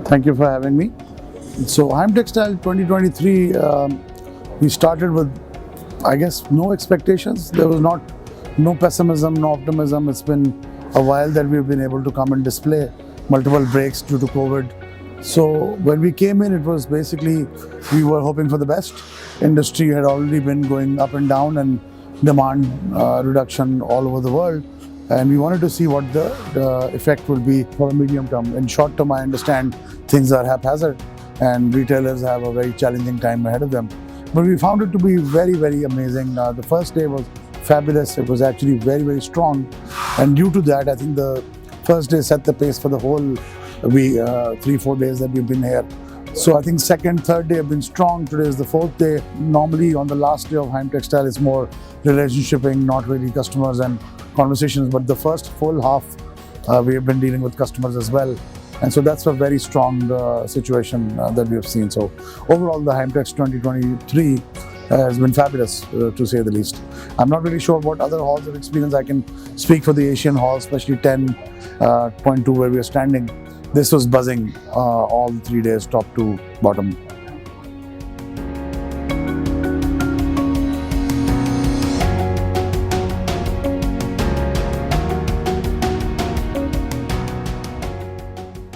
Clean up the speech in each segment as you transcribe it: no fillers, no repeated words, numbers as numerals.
Thank you for having me. So Heimtextil 2023, we started with, I guess, no expectations. There was no pessimism, no optimism. It's been a while that we've been able to come and display multiple breaks due to COVID. So when we came in, it was basically, we were hoping for the best. Industry had already been going up and down and demand reduction all over the world. And we wanted to see what the effect will be for a medium term. In short term, I understand things are haphazard and retailers have a very challenging time ahead of them. But we found it to be very, very amazing. The first day was fabulous. It was actually very, very strong. And due to that, I think the first day set the pace for the whole 3-4 days that we've been here. So I think second, third day have been strong. Today is the fourth day. Normally on the last day of Heimtextil, it's more relationshiping, not really customers and conversations. But the first full half, we have been dealing with customers as well. And so that's a very strong situation that we have seen. So overall, the Heimtex 2023 has been fabulous, to say the least. I'm not really sure what other halls have experienced. I can speak for the Asian hall, especially 10.2 where we are standing. This was buzzing all 3 days, top to bottom.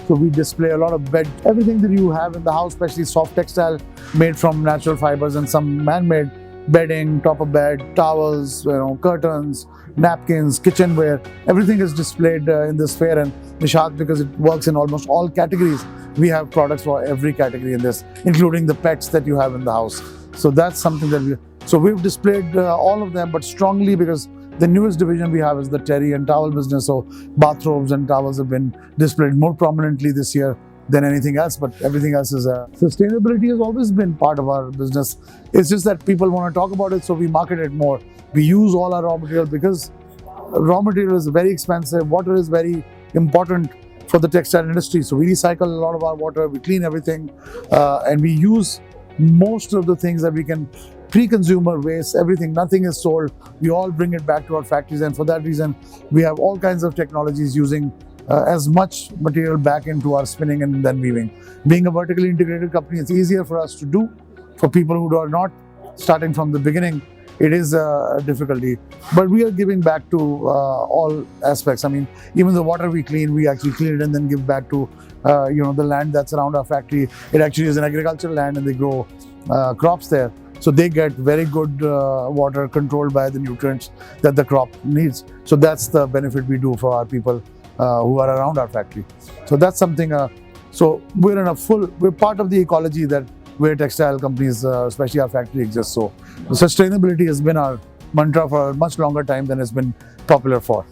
So we display a lot of bed, everything that you have in the house, especially soft textile made from natural fibers and some man-made bedding, top of bed, towels, curtains, napkins, kitchenware. Everything is displayed in this fair, and Nishat, because it works in almost all categories, we have products for every category in this, including the pets that you have in the house. So that's something that we've displayed all of them, but strongly because the newest division we have is the terry and towel business. So bathrobes and towels have been displayed more prominently this year than anything else, but everything else is sustainability has always been part of our business. It's just that people want to talk about it, so we market it more. We use all our raw material because raw material is very expensive. Water is very important for the textile industry. So we recycle a lot of our water, we clean everything, and we use most of the things that we can. Pre-consumer waste, everything, nothing is sold. We all bring it back to our factories, and for that reason, we have all kinds of technologies using as much material back into our spinning and then weaving. Being a vertically integrated company, it's easier for us to do. For people who are not starting from the beginning, it is a difficulty. But we are giving back to all aspects. I mean, even the water we clean, we actually clean it and then give back to the land that's around our factory. It actually is an agricultural land, and they grow crops there. So they get very good water controlled by the nutrients that the crop needs. So that's the benefit we do for our people who are around our factory. So that's something, so we're part of the ecology that where textile companies, especially our factory, exists. So sustainability has been our mantra for a much longer time than it's been popular for.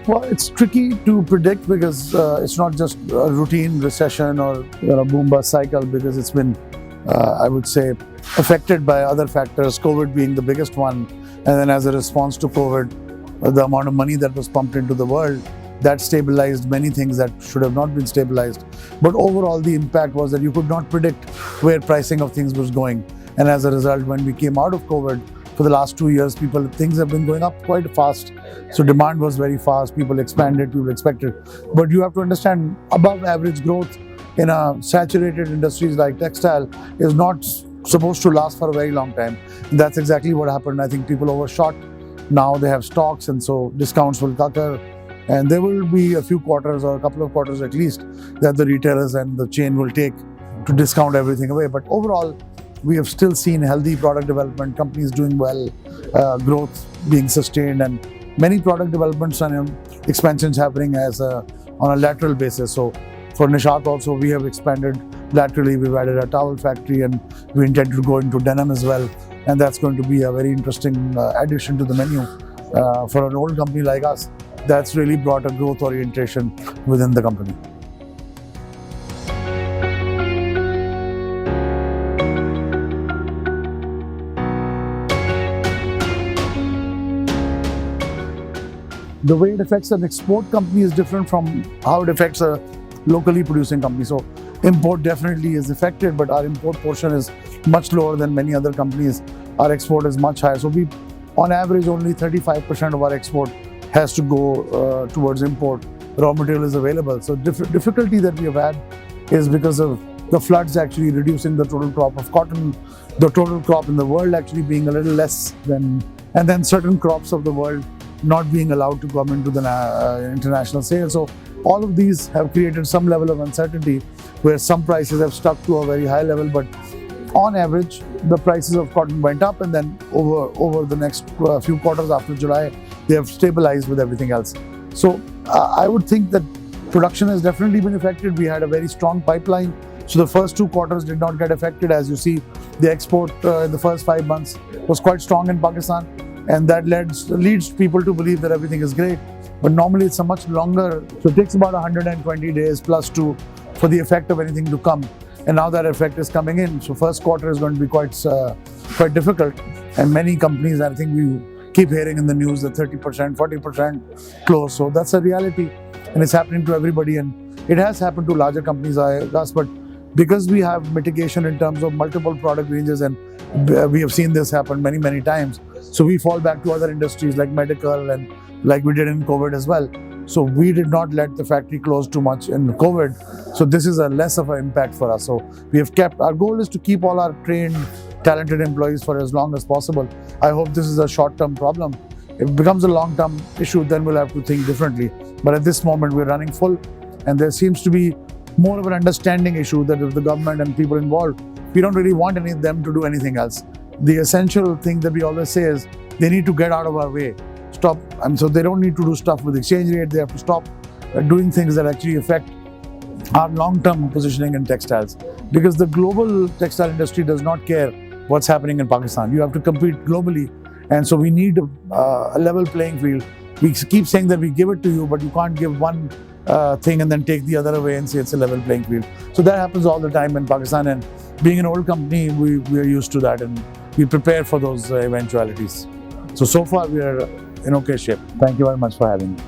Well, it's tricky to predict because it's not just a routine recession or boom bust cycle, because it's been, I would say, affected by other factors, COVID being the biggest one. And then as a response to COVID, the amount of money that was pumped into the world, that stabilized many things that should have not been stabilized. But overall, the impact was that you could not predict where pricing of things was going. And as a result, when we came out of COVID, for the last 2 years, things have been going up quite fast. So demand was very fast, people expanded, people expected. But you have to understand, above average growth in a saturated industries like textile is not supposed to last for a very long time. And that's exactly what happened. I think people overshot. Now they have stocks, and so discounts will occur. And there will be a few quarters or a couple of quarters at least that the retailers and the chain will take to discount everything away. But overall, we have still seen healthy product development, companies doing well, growth being sustained, and many product developments and expansions happening on a lateral basis. So for Nishat also, we have expanded laterally. We've added a towel factory, and we intend to go into denim as well. And that's going to be a very interesting addition to the menu. For an old company like us, that's really brought a growth orientation within the company. The way it affects an export company is different from how it affects a locally producing company. So Import definitely is affected, but our import portion is much lower than many other companies. Our export is much higher. So we, on average, only 35% of our export has to go towards import. Raw material is available. So difficulty that we have had is because of the floods actually reducing the total crop of cotton, the total crop in the world actually being a little less than, and then certain crops of the world not being allowed to come into the international sale. So all of these have created some level of uncertainty where some prices have stuck to a very high level, but on average, the prices of cotton went up, and then over the next few quarters after July, they have stabilized with everything else. So I would think that production has definitely been affected. We had a very strong pipeline. So the first 2 quarters did not get affected. As you see, the export in the first 5 months was quite strong in Pakistan, and that leads people to believe that everything is great. But normally it's a much longer, so it takes about 120 days plus for the effect of anything to come. And now that effect is coming in. So first quarter is going to be quite difficult. And many companies, I think we keep hearing in the news that 30%, 40% close. So that's a reality, and it's happening to everybody. And it has happened to larger companies like us, but because we have mitigation in terms of multiple product ranges, and we have seen this happen many, many times. So we fall back to other industries like medical, and like we did in COVID as well. So we did not let the factory close too much in COVID. So this is a less of an impact for us. So we have kept, our goal is to keep all our trained, talented employees for as long as possible. I hope this is a short-term problem. If it becomes a long-term issue, then we'll have to think differently. But at this moment, we're running full, and there seems to be more of an understanding issue that if the government and people involved, we don't really want any of them to do anything else. The essential thing that we always say is they need to get out of our way. Stop. So they don't need to do stuff with exchange rate. They have to stop doing things that actually affect our long-term positioning in textiles. Because the global textile industry does not care what's happening in Pakistan. You have to compete globally. And so we need a level playing field. We keep saying that we give it to you, but you can't give one thing and then take the other away and say it's a level playing field. So that happens all the time in Pakistan. And being an old company, we are used to that, and we prepare for those eventualities. So far we are in okay shape. Thank you very much for having me.